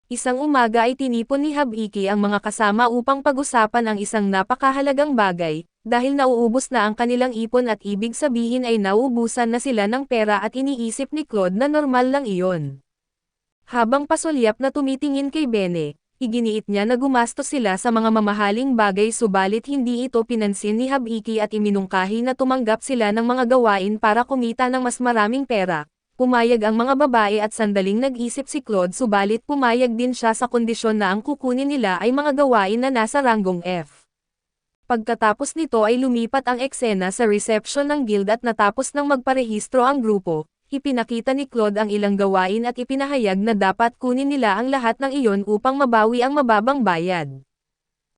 Isang umaga ay tinipon ni Habiki ang mga kasama upang pag-usapan ang isang napakahalagang bagay, dahil nauubos na ang kanilang ipon at ibig sabihin ay nauubusan na sila ng pera at iniisip ni Claude na normal lang iyon. Habang pasulyap na tumitingin kay Bene, iginiit niya na gumastos sila sa mga mamahaling bagay subalit hindi ito pinansin ni Habiki at iminungkahi na tumanggap sila ng mga gawain para kumita ng mas maraming pera. Pumayag ang mga babae at sandaling nag-isip si Claude subalit pumayag din siya sa kondisyon na ang kukunin nila ay mga gawain na nasa ranggong F. Pagkatapos nito ay lumipat ang eksena sa reception ng guild at natapos ng magparehistro ang grupo, ipinakita ni Claude ang ilang gawain at ipinahayag na dapat kunin nila ang lahat ng iyon upang mabawi ang mababang bayad.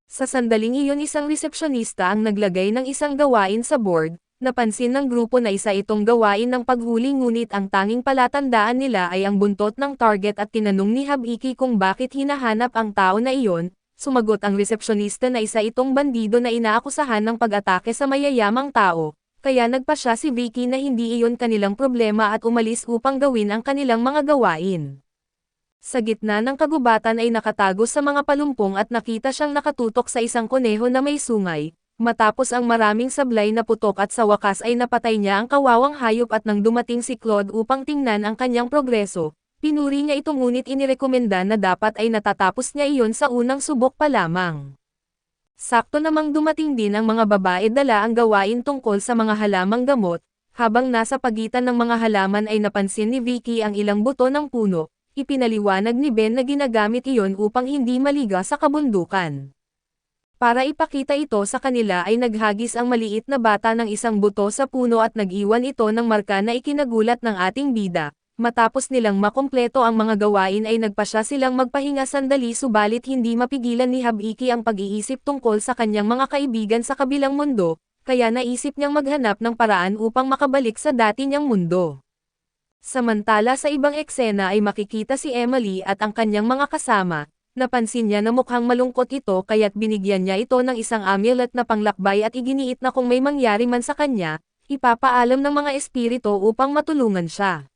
Sa sandaling iyon isang resepsyonista ang naglagay ng isang gawain sa board. Napansin ng grupo na isa itong gawain ng paghuli ngunit ang tanging palatandaan nila ay ang buntot ng target at tinanong ni Habiki kung bakit hinahanap ang tao na iyon, sumagot ang resepsyonista na isa itong bandido na inaakusahan ng pag-atake sa mayayamang tao, kaya nagpasya si Vicky na hindi iyon kanilang problema at umalis upang gawin ang kanilang mga gawain. Sa gitna ng kagubatan ay nakatago sa mga palumpong at nakita siyang nakatutok sa isang kuneho na may sungay. Matapos ang maraming sablay na putok at sa wakas ay napatay niya ang kawawang hayop at nang dumating si Claude upang tingnan ang kanyang progreso, pinuri niya ito ngunit inirekomenda na dapat ay natatapos niya iyon sa unang subok pa lamang. Sakto namang dumating din ang mga babae dala ang gawain tungkol sa mga halamang gamot, habang nasa pagitan ng mga halaman ay napansin ni Vicky ang ilang buto ng puno, ipinaliwanag ni Ben na ginagamit iyon upang hindi maliga sa kabundukan. Para ipakita ito sa kanila ay naghagis ang maliit na bata ng isang buto sa puno at nag-iwan ito ng marka na ikinagulat ng ating bida. Matapos nilang makumpleto ang mga gawain ay nagpasya silang magpahinga sandali subalit hindi mapigilan ni Habiki ang pag-iisip tungkol sa kanyang mga kaibigan sa kabilang mundo, kaya naisip niyang maghanap ng paraan upang makabalik sa dati niyang mundo. Samantala sa ibang eksena ay makikita si Emily at ang kanyang mga kasama. Napansin niya na mukhang malungkot ito kaya't binigyan niya ito ng isang amulet na panglakbay at iginiit na kung may mangyari man sa kanya, ipapaalam ng mga espiritu upang matulungan siya.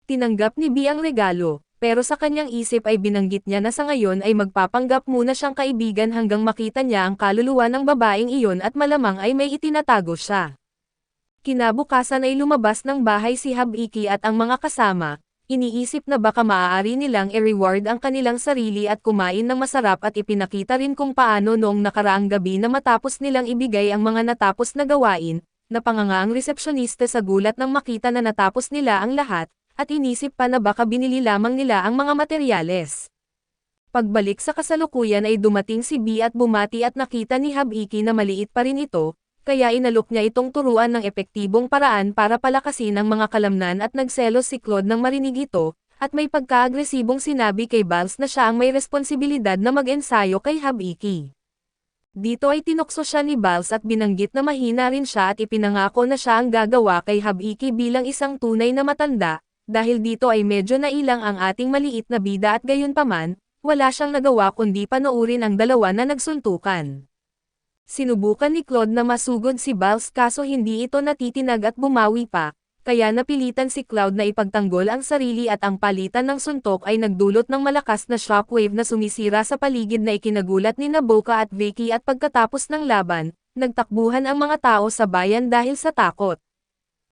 Tinanggap ni B ang regalo, pero sa kanyang isip ay binanggit niya na sa ngayon ay magpapanggap muna siyang kaibigan hanggang makita niya ang kaluluwa ng babaeng iyon at malamang ay may itinatago siya. Kinabukasan ay lumabas ng bahay si Habiki at ang mga kasama. Iniisip na baka maaari nilang i-reward ang kanilang sarili at kumain ng masarap at ipinakita rin kung paano noong nakaraang gabi na matapos nilang ibigay ang mga natapos na gawain, napanganga ang resepsyonista sa gulat nang makita na natapos nila ang lahat, at inisip pa na baka binili lamang nila ang mga materyales. Pagbalik sa kasalukuyan ay dumating si B at bumati at nakita ni Habiki na maliit pa rin ito, kaya inalok niya itong turuan ng epektibong paraan para palakasin ang mga kalamnan at nagselos si Claude nang marinig ito, at may pagka-agresibong sinabi kay Bals na siya ang may responsibilidad na mag-ensayo kay Habiki. Dito ay tinukso siya ni Bals at binanggit na mahina rin siya at ipinangako na siya ang gagawa kay Habiki bilang isang tunay na matanda, dahil dito ay medyo nailang ang ating maliit na bida at gayunpaman, wala siyang nagawa kundi panoorin ang dalawa na nagsuntukan. Sinubukan ni Claude na masugod si Bals kaso hindi ito natitinag at bumawi pa, kaya napilitan si Claude na ipagtanggol ang sarili at ang palitan ng suntok ay nagdulot ng malakas na shockwave na sumisira sa paligid na ikinagulat ni Naboka at Vicky at pagkatapos ng laban, nagtakbuhan ang mga tao sa bayan dahil sa takot.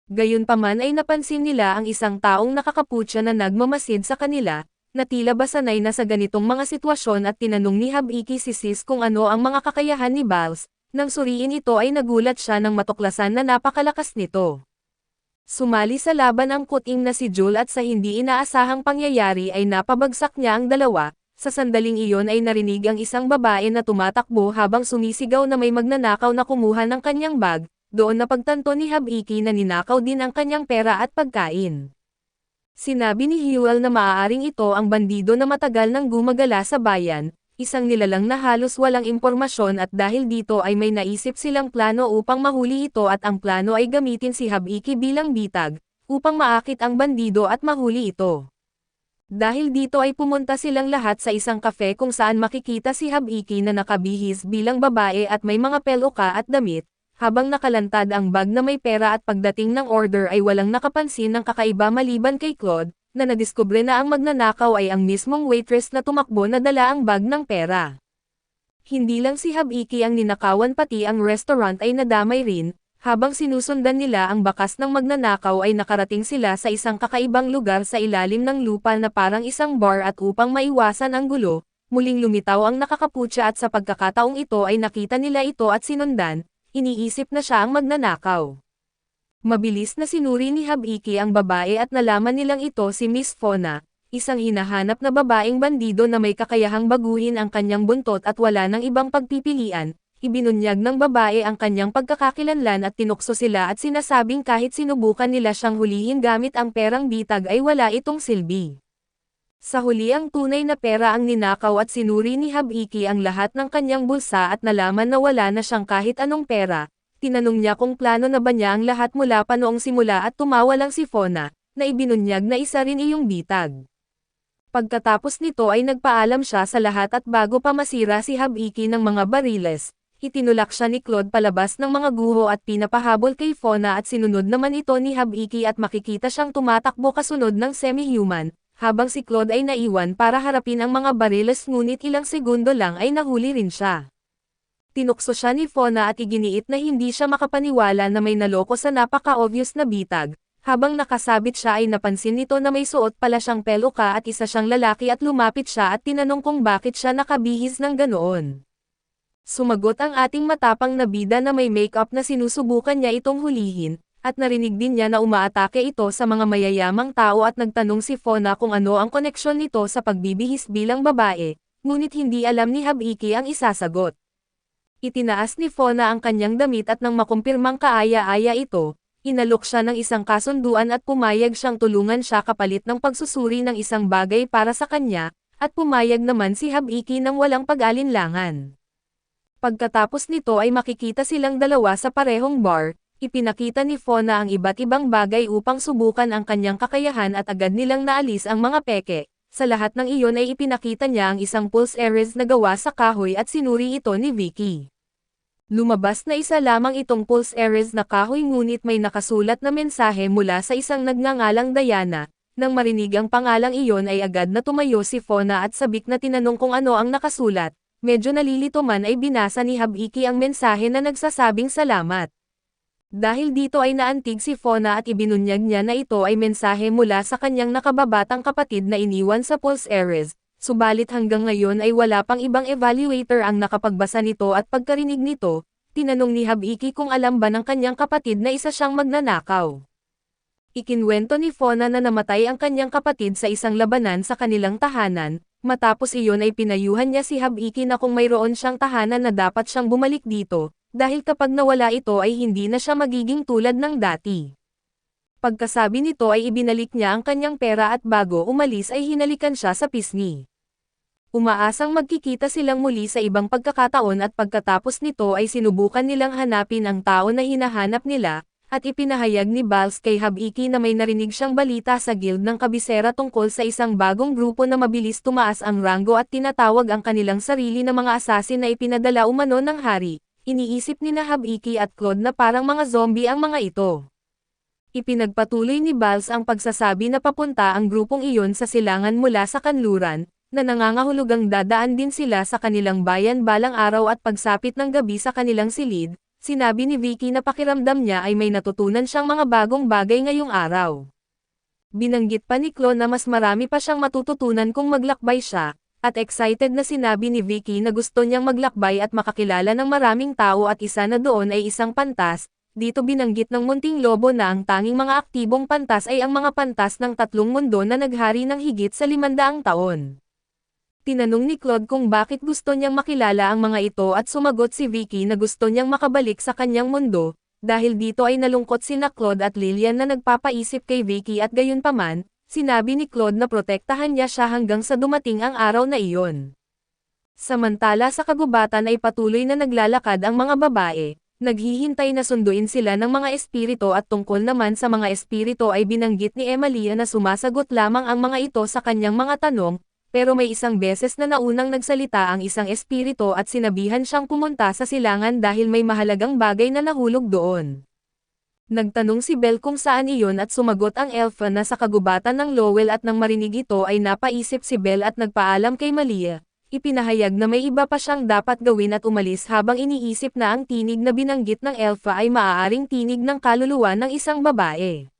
Gayunpaman ay napansin nila ang isang taong nakakaputya na nagmamasid sa kanila, na tila ba sanay na sa ganitong mga sitwasyon at tinanong ni Habiki si Sis kung ano ang mga kakayahan ni Bals, nang suriin ito ay nagulat siya nang matuklasan na napakalakas nito. Sumali sa laban ang kuting na si Jul at sa hindi inaasahang pangyayari ay napabagsak niya ang dalawa, sa sandaling iyon ay narinig ang isang babae na tumatakbo habang sumisigaw na may magnanakaw na kumuha ng kanyang bag, doon napagtanto ni Habiki na ninakaw din ang kanyang pera at pagkain. Sinabi ni Hewell na maaaring ito ang bandido na matagal nang gumagala sa bayan, isang nilalang na halos walang impormasyon at dahil dito ay may naisip silang plano upang mahuli ito at ang plano ay gamitin si Habiki bilang bitag, upang maakit ang bandido at mahuli ito. Dahil dito ay pumunta silang lahat sa isang kafe kung saan makikita si Habiki na nakabihis bilang babae at may mga peluka at damit, habang nakalantad ang bag na may pera at pagdating ng order ay walang nakapansin ng kakaiba maliban kay Claude, na nadiskubre na ang magnanakaw ay ang mismong waitress na tumakbo na dala ang bag ng pera. Hindi lang si Habiki ang ninakawan pati ang restaurant ay nadamay rin. Habang sinusundan nila ang bakas ng magnanakaw ay nakarating sila sa isang kakaibang lugar sa ilalim ng lupa na parang isang bar at upang maiwasan ang gulo, muling lumitaw ang nakakaputsa at sa pagkakataong ito ay nakita nila ito at sinundan, iniisip na siya ang magnanakaw. Mabilis na sinuri ni Habiki ang babae at nalaman nilang ito si Miss Fona, isang hinahanap na babaeng bandido na may kakayahang baguhin ang kanyang buntot at wala ng ibang pagpipilian. Ibinunyag ng babae ang kanyang pagkakakilanlan at tinukso sila at sinasabing kahit sinubukan nila siyang hulihin gamit ang perang bitag ay wala itong silbi. Sa huli ang tunay na pera ang ninakaw at sinuri ni Habiki ang lahat ng kanyang bulsa at nalaman na wala na siyang kahit anong pera. Tinanong niya kung plano na ba niya ang lahat mula pa noong simula at tumawa lang si Fona, na ibinunyag na isa rin iyong bitag. Pagkatapos nito ay nagpaalam siya sa lahat at bago pa masira si Habiki ng mga bariles, itinulak siya ni Claude palabas ng mga guho at pinapahabol kay Fona at sinunod naman ito ni Habiki at makikita siyang tumatakbo kasunod ng semi-human, habang si Claude ay naiwan para harapin ang mga bariles ngunit ilang segundo lang ay nahuli rin siya. Tinukso siya ni Fona at iginiit na hindi siya makapaniwala na may naloko sa napaka-obvious na bitag, habang nakasabit siya ay napansin nito na may suot pala siyang peluka at isa siyang lalaki at lumapit siya at tinanong kung bakit siya nakabihis ng ganoon. Sumagot ang ating matapang na bida na may makeup na sinusubukan niya itong hulihin, at narinig din niya na umaatake ito sa mga mayayamang tao at nagtanong si Fona kung ano ang koneksyon nito sa pagbibihis bilang babae, ngunit hindi alam ni Habiki ang isasagot. Itinaas ni Fona ang kanyang damit at nang makumpirmang kaaya-aya ito, inalok siya ng isang kasunduan at pumayag siyang tulungan siya kapalit ng pagsusuri ng isang bagay para sa kanya, at pumayag naman si Habiki ng walang pag-alinlangan. Pagkatapos nito ay makikita silang dalawa sa parehong bar, ipinakita ni Fona ang iba't ibang bagay upang subukan ang kanyang kakayahan at agad nilang naalis ang mga peke. Sa lahat ng iyon ay ipinakita niya ang isang pulse erase na gawa sa kahoy at sinuri ito ni Vicky. Lumabas na isa lamang itong pulse erase na kahoy ngunit may nakasulat na mensahe mula sa isang nagngangalang Diana. Nang marinig ang pangalang iyon ay agad na tumayo si Fona at sabik na tinanong kung ano ang nakasulat. Medyo nalilito man ay binasa ni Habiki ang mensahe na nagsasabing salamat. Dahil dito ay naantig si Fona at ibinunyag niya na ito ay mensahe mula sa kanyang nakababatang kapatid na iniwan sa pulse erase, subalit hanggang ngayon ay wala pang ibang evaluator ang nakapagbasa nito at pagkarinig nito, tinanong ni Habiki kung alam ba ng kanyang kapatid na isa siyang magnanakaw. Ikinwento ni Fona na namatay ang kanyang kapatid sa isang labanan sa kanilang tahanan. Matapos iyon ay pinayuhan niya si Habiki na kung mayroon siyang tahanan na dapat siyang bumalik dito, dahil kapag nawala ito ay hindi na siya magiging tulad ng dati. Pagkasabi nito ay ibinalik niya ang kanyang pera at bago umalis ay hinalikan siya sa pisngi. Umaasang magkikita silang muli sa ibang pagkakataon at pagkatapos nito ay sinubukan nilang hanapin ang tao na hinahanap nila, at ipinahayag ni Bals kay Habiki na may narinig siyang balita sa guild ng kabisera tungkol sa isang bagong grupo na mabilis tumaas ang ranggo at tinatawag ang kanilang sarili na mga assassin na ipinadala umano ng hari. Iniisip ni na Habiki at Claude na parang mga zombie ang mga ito. Ipinagpatuloy ni Bals ang pagsasabi na papunta ang grupong iyon sa silangan mula sa kanluran, na nangangahulugang dadaan din sila sa kanilang bayan balang araw at pagsapit ng gabi sa kanilang silid. Sinabi ni Vicky na pakiramdam niya ay may natutunan siyang mga bagong bagay ngayong araw. Binanggit pa ni Claude na mas marami pa siyang matututunan kung maglakbay siya, at excited na sinabi ni Vicky na gusto niyang maglakbay at makakilala ng maraming tao at isa na doon ay isang pantas. Dito binanggit ng Munting Lobo na ang tanging mga aktibong pantas ay ang mga pantas ng tatlong mundo na naghari ng higit sa 500 taon. Tinanong ni Claude kung bakit gusto niyang makilala ang mga ito at sumagot si Vicky na gusto niyang makabalik sa kanyang mundo, dahil dito ay nalungkot sina Claude at Lillian na nagpapaisip kay Vicky at gayunpaman, sinabi ni Claude na protektahan niya siya hanggang sa dumating ang araw na iyon. Samantala sa kagubatan ay patuloy na naglalakad ang mga babae, naghihintay na sunduin sila ng mga espirito at tungkol naman sa mga espirito ay binanggit ni Emilia na sumasagot lamang ang mga ito sa kanyang mga tanong, pero may isang beses na naunang nagsalita ang isang espirito at sinabihan siyang pumunta sa silangan dahil may mahalagang bagay na nahulog doon. Nagtanong si Belle kung saan iyon at sumagot ang elfa na sa kagubatan ng Lowell at nang marinig ito ay napaisip si Belle at nagpaalam kay Malia. Ipinahayag na may iba pa siyang dapat gawin at umalis habang iniisip na ang tinig na binanggit ng elfa ay maaaring tinig ng kaluluwa ng isang babae.